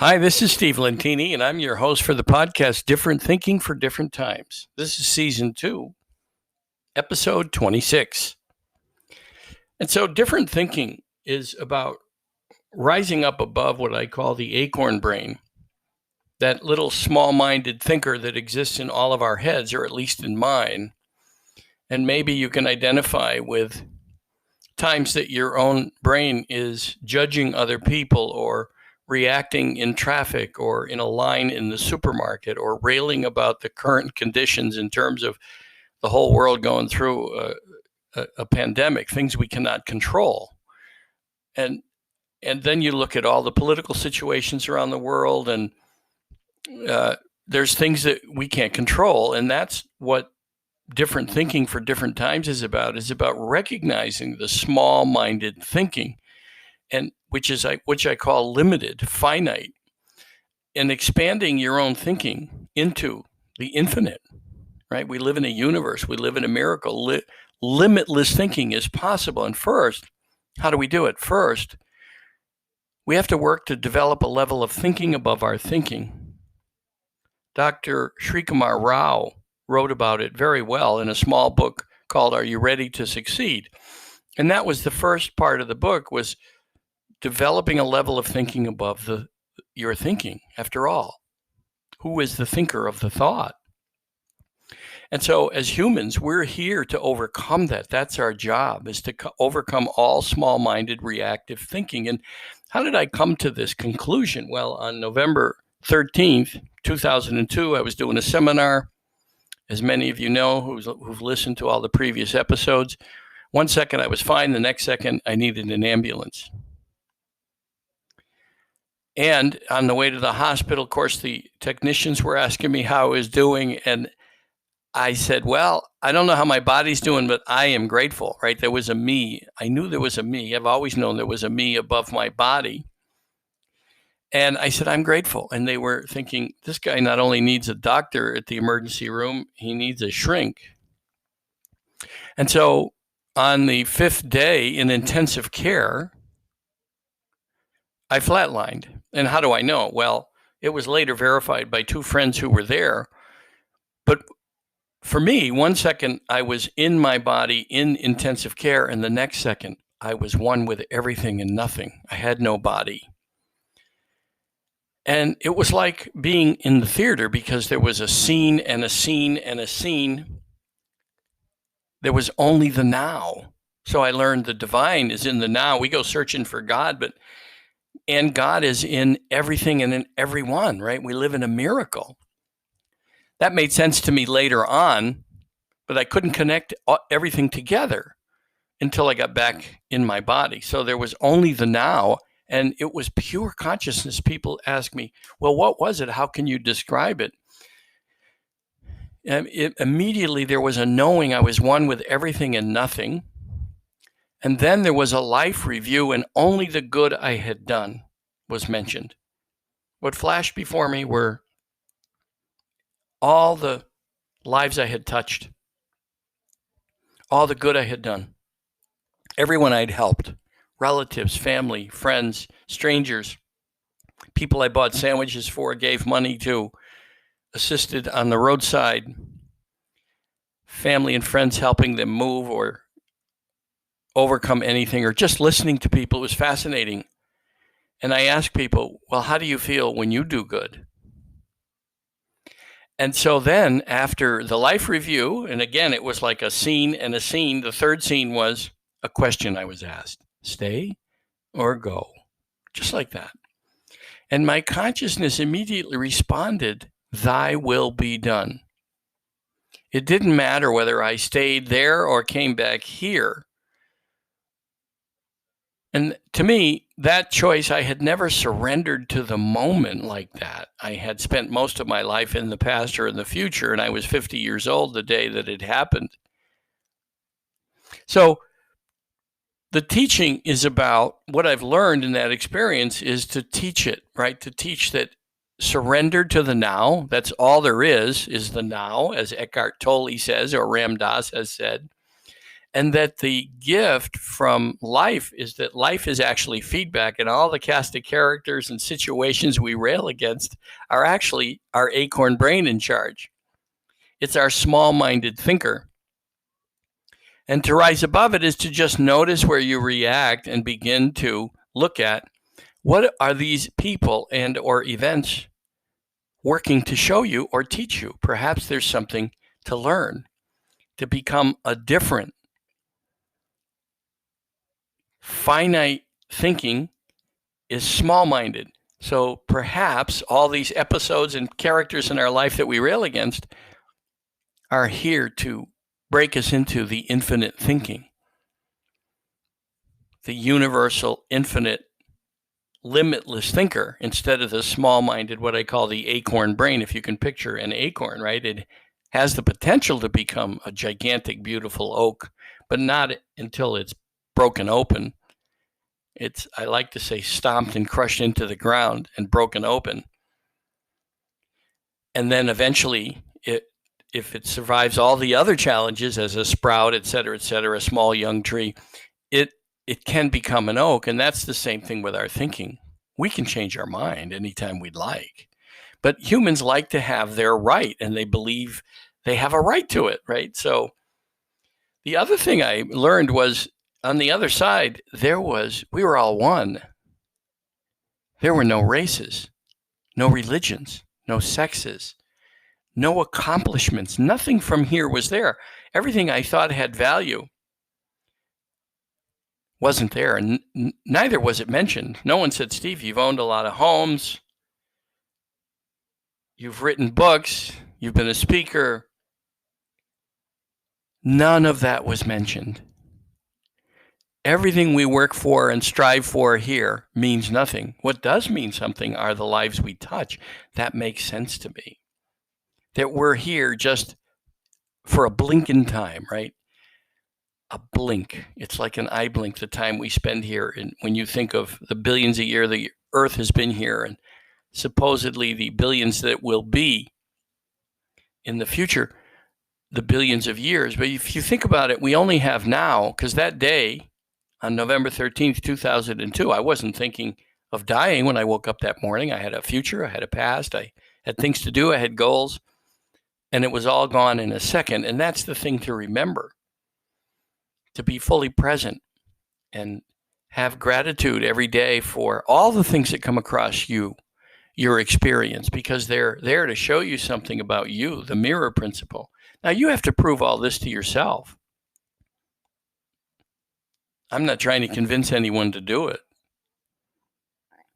Hi, this is Steve Lentini, and I'm your host for the podcast Different Thinking for Different Times. This is season 2, episode 26. And so, different thinking is about rising up above what I call the acorn brain, that little small minded thinker that exists in all of our heads, or at least in mine. And maybe you can identify with times that your own brain is judging other people or reacting in traffic or in a line in the supermarket or railing about the current conditions in terms of the whole world going through a pandemic, things we cannot control. And then you look at all the political situations around the world, and there's things that we can't control. And that's what different thinking for different times is about recognizing the small-minded thinking, and which I call limited, finite, and expanding your own thinking into the infinite, right? We live in a universe. We live in a miracle. Limitless thinking is possible. And first, how do we do it? First, we have to work to develop a level of thinking above our thinking. Dr. Srikumar Rao wrote about it very well in a small book called Are You Ready to Succeed? And that was the first part of the book, was developing a level of thinking above your thinking. After all, who is the thinker of the thought? And so as humans, we're here to overcome that. That's our job, is to overcome all small-minded reactive thinking. And how did I come to this conclusion? Well, on November 13th, 2002, I was doing a seminar. As many of you know who've listened to all the previous episodes, 1 second I was fine, the next second I needed an ambulance. And on the way to the hospital, of course, the technicians were asking me how I was doing. And I said, well, I don't know how my body's doing, but I am grateful, right? There was a me. I knew there was a me. I've always known there was a me above my body. And I said, I'm grateful. And they were thinking, this guy not only needs a doctor at the emergency room, he needs a shrink. And so on the 5th day in intensive care, I flatlined. And how do I know? Well, it was later verified by 2 friends who were there. But for me, 1 second I was in my body in intensive care, and the next second I was one with everything and nothing. I had no body. And it was like being in the theater, because there was a scene and a scene and a scene. There was only the now. So I learned the divine is in the now. We go searching for God, and God is in everything and in everyone, right? We live in a miracle. That made sense to me later on, but I couldn't connect everything together until I got back in my body. So there was only the now, and it was pure consciousness. People ask me, well, what was it? How can you describe it? Immediately there was a knowing I was one with everything and nothing. And then there was a life review, and only the good I had done was mentioned. What flashed before me were all the lives I had touched, all the good I had done, everyone I'd helped, relatives, family, friends, strangers, people I bought sandwiches for, gave money to, assisted on the roadside, family and friends helping them move or overcome anything, or just listening to people. It was fascinating. And I asked people, well, how do you feel when you do good? And so then after the life review, and again, it was like a scene and a scene, the third scene was a question I was asked: stay or go? Just like that. And my consciousness immediately responded, thy will be done. It didn't matter whether I stayed there or came back here. And to me, that choice, I had never surrendered to the moment like that. I had spent most of my life in the past or in the future, and I was 50 years old the day that it happened. So the teaching is about what I've learned in that experience is to teach it, right? To teach that surrender to the now. That's all there is the now, as Eckhart Tolle says, or Ram Dass has said. And that the gift from life is that life is actually feedback, and all the cast of characters and situations we rail against are actually our acorn brain in charge. It's our small-minded thinker. And to rise above it is to just notice where you react and begin to look at what are these people and or events working to show you or teach you. Perhaps there's something to learn, to become a different. Finite thinking is small-minded. So perhaps all these episodes and characters in our life that we rail against are here to break us into the infinite thinking, the universal, infinite, limitless thinker, instead of the small-minded, what I call the acorn brain. If you can picture an acorn, right? It has the potential to become a gigantic, beautiful oak, but not until it's broken open. It's, I like to say, stomped and crushed into the ground and broken open. And then eventually, if it survives all the other challenges as a sprout, et cetera, a small young tree, it can become an oak. And that's the same thing with our thinking. We can change our mind anytime we'd like. But humans like to have their right, and they believe they have a right to it, right? So the other thing I learned was, on the other side, we were all one. There were no races, no religions, no sexes, no accomplishments. Nothing from here was there. Everything I thought had value wasn't there, and neither was it mentioned. No one said, Steve, you've owned a lot of homes, you've written books, you've been a speaker. None of that was mentioned. Everything we work for and strive for here means nothing. What does mean something are the lives we touch. That makes sense to me. That we're here just for a blink in time, right? A blink. It's like an eye blink, the time we spend here. And when you think of the billions a year the Earth has been here, and supposedly the billions that will be in the future, the billions of years. But if you think about it, we only have now, because that day on November 13th, 2002, I wasn't thinking of dying when I woke up that morning. I had a future, I had a past, I had things to do, I had goals, and it was all gone in a second. And that's the thing to remember, to be fully present and have gratitude every day for all the things that come across you, your experience, because they're there to show you something about you, the mirror principle. Now, you have to prove all this to yourself. I'm not trying to convince anyone to do it.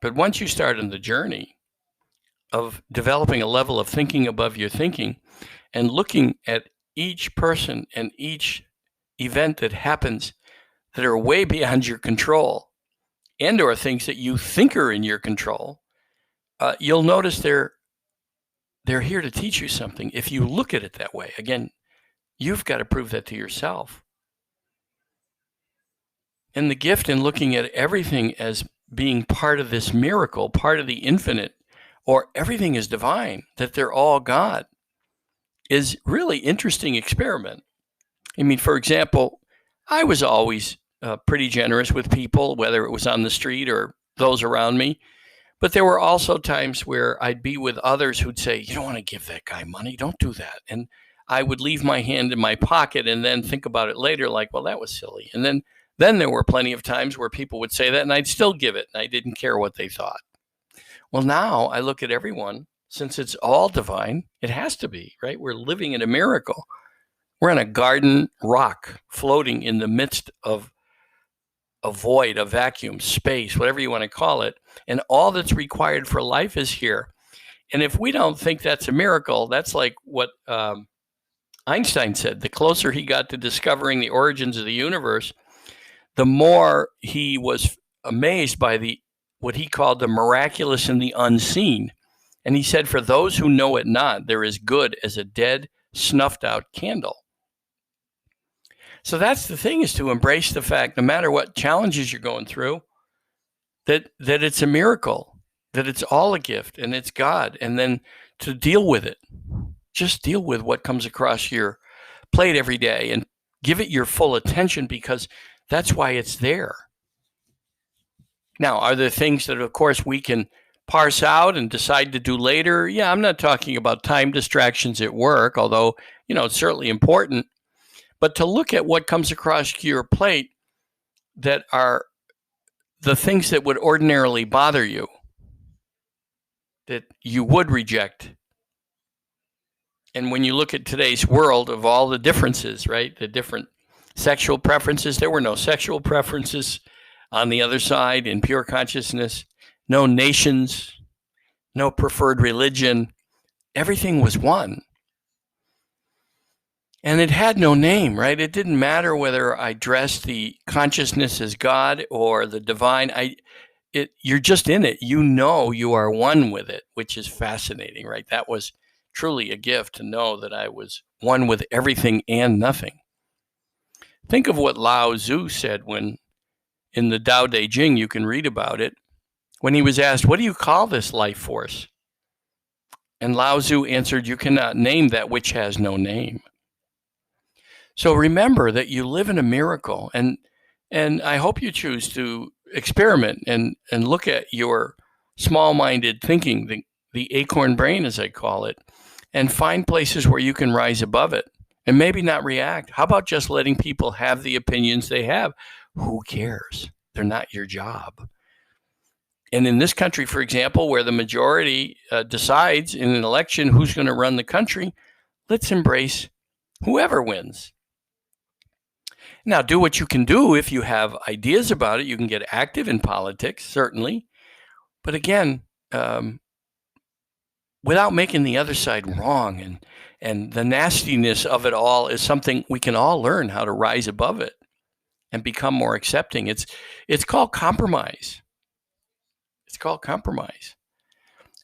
But once you start on the journey of developing a level of thinking above your thinking and looking at each person and each event that happens that are way beyond your control, and or things that you think are in your control, you'll notice they're here to teach you something. If you look at it that way, again, you've got to prove that to yourself. And the gift in looking at everything as being part of this miracle, part of the infinite, or everything is divine, that they're all God, is really interesting experiment. I mean, for example, I was always pretty generous with people, whether it was on the street or those around me. But there were also times where I'd be with others who'd say, you don't want to give that guy money, don't do that. And I would leave my hand in my pocket and then think about it later, like, well, that was silly. And then there were plenty of times where people would say that and I'd still give it, and I didn't care what they thought. Well, now I look at everyone, since it's all divine, it has to be, right? We're living in a miracle. We're on a garden rock floating in the midst of a void, a vacuum, space, whatever you want to call it. And all that's required for life is here. And if we don't think that's a miracle, that's like what Einstein said. The closer he got to discovering the origins of the universe, the more he was amazed by what he called the miraculous and the unseen. And he said, for those who know it not, there is good as a dead, snuffed out candle. So that's the thing, is to embrace the fact, no matter what challenges you're going through, that it's a miracle, that it's all a gift, and it's God. And then to deal with it, just deal with what comes across your plate every day, and Give it your full attention because that's why it's there. Now, are there things that, of course, we can parse out and decide to do later? Yeah, I'm not talking about time distractions at work, although, it's certainly important. But to look at what comes across your plate that are the things that would ordinarily bother you, that you would reject. And when you look at today's world of all the differences, right, the different sexual preferences, there were no sexual preferences on the other side in pure consciousness, no nations, no preferred religion. Everything was one. And it had no name, right? It didn't matter whether I dressed the consciousness as God or the divine. You're just in it. You are one with it, which is fascinating, right? That was truly a gift to know that I was one with everything and nothing. Think of what Lao Tzu said when in the Tao Te Ching, you can read about it, when he was asked, what do you call this life force? And Lao Tzu answered, you cannot name that which has no name. So remember that you live in a miracle, and I hope you choose to experiment and look at your small-minded thinking, the acorn brain, as I call it, and find places where you can rise above it and maybe not react. How about just letting people have the opinions they have? Who cares? They're not your job. And in this country, for example, where the majority decides in an election who's going to run the country, let's embrace whoever wins. Now, do what you can do if you have ideas about it. You can get active in politics, certainly. But again, without making the other side wrong, and the nastiness of it all is something we can all learn how to rise above it and become more accepting. It's called compromise. It's called compromise.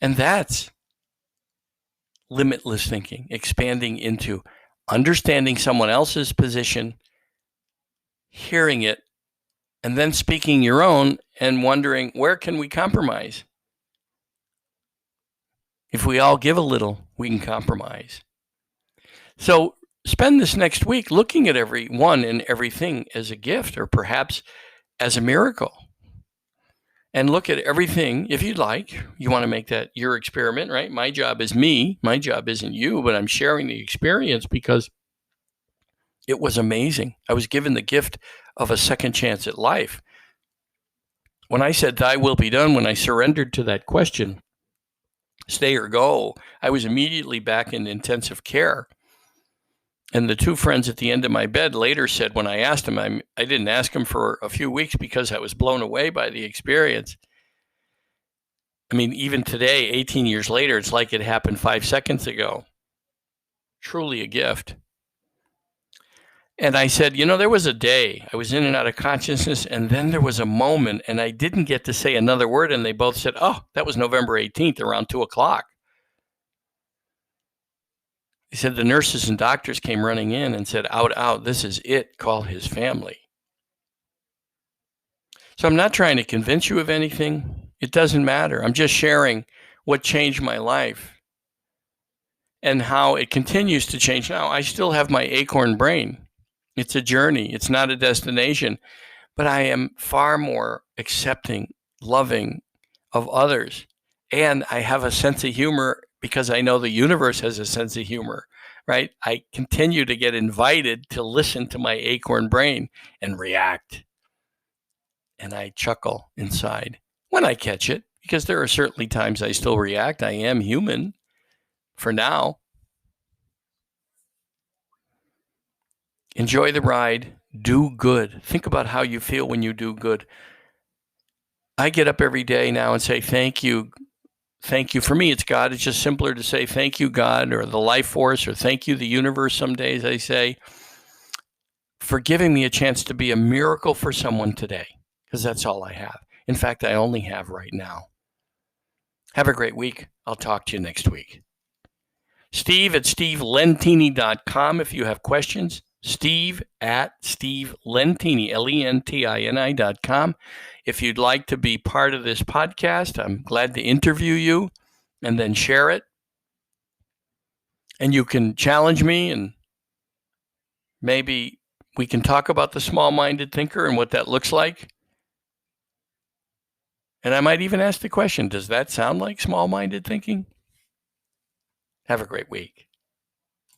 And that's limitless thinking, expanding into understanding someone else's position, hearing it, and then speaking your own and wondering, where can we compromise? If we all give a little, we can compromise. So spend this next week looking at everyone and everything as a gift or perhaps as a miracle. And look at everything, if you'd like. You want to make that your experiment, right? My job is me. My job isn't you, but I'm sharing the experience because it was amazing. I was given the gift of a second chance at life. When I said, thy will be done, when I surrendered to that question, stay or go, I was immediately back in intensive care. And the two friends at the end of my bed later said, when I asked them, I didn't ask them for a few weeks because I was blown away by the experience. I mean, even today, 18 years later, it's like it happened 5 seconds ago. Truly a gift. And I said, there was a day I was in and out of consciousness, and then there was a moment, and I didn't get to say another word, and they both said, oh, that was November 18th, around 2 o'clock. He said the nurses and doctors came running in and said, out, this is it, call his family. So I'm not trying to convince you of anything. It doesn't matter. I'm just sharing what changed my life and how it continues to change now. I still have my acorn brain. It's a journey. It's not a destination. But I am far more accepting, loving of others. And I have a sense of humor because I know the universe has a sense of humor, right? I continue to get invited to listen to my acorn brain and react. And I chuckle inside when I catch it, because there are certainly times I still react. I am human for now. Enjoy the ride. Do good. Think about how you feel when you do good. I get up every day now and say, thank you. Thank you. For me, it's God. It's just simpler to say thank you, God, or the life force, or thank you, the universe. Some days I say, for giving me a chance to be a miracle for someone today, because that's all I have. In fact, I only have right now. Have a great week. I'll talk to you next week. Steve at stevelentini.com if you have questions. Steve at stevelentini, LENTINI.com. If you'd like to be part of this podcast, I'm glad to interview you and then share it. And you can challenge me and maybe we can talk about the small-minded thinker and what that looks like. And I might even ask the question, does that sound like small-minded thinking? Have a great week.